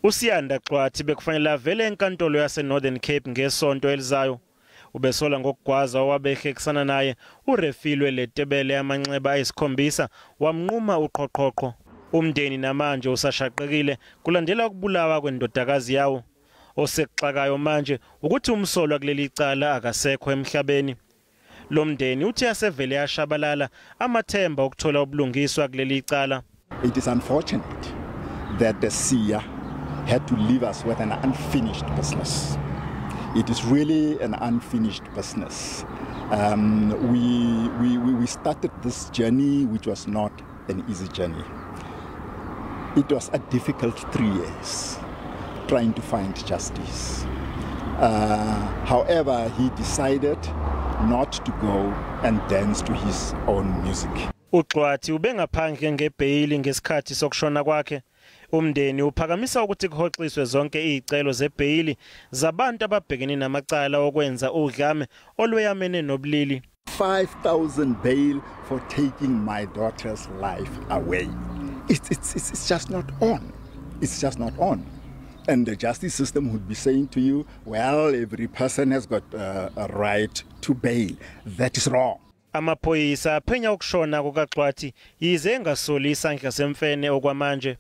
uSiyanda Xwathi bekufanele avele enkantolo yase Northern Cape ngesonto elizayo. Ubesola ngokugwaza owabehlekisana naye urefilwe letebele amanxeba ayisikhombisa wamnquma uqhoqhoqho. Umndeni namanje usashaqekile kulandela ukubulawa kwendodakazi yawo. Osekuxakayo manje ukuthi umsolwa kuleli cala akasekho emhlabeni. Lo mndeni uthi asevele yashabalala amathemba okuthola ubulungiswa kuleli cala. It is unfortunate that the seer had to leave us with an unfinished business. It is really an unfinished business. We started this journey, which was not an easy journey. It was a difficult 3 years trying to find justice. However, he decided not to go and dance to his own music. uXwathi ubengaphandle ngebhayili ngesikhathi sokushona kwakhe. Umndeni uphakamisa ukuthi kuhoxiswe zonke izicelo zebhayili zabantu ababhekene namacala okwenza udlame olweyamene nobulili. 5,000 bail for taking my daughter's life away. It's just not on. It's just not on. And the justice system would be saying to you, well, every person has got a right to bail. That is wrong. Amaphoyisa aphenya ukushona kukaXwathi yize engasoli isandla semfene okwamanje.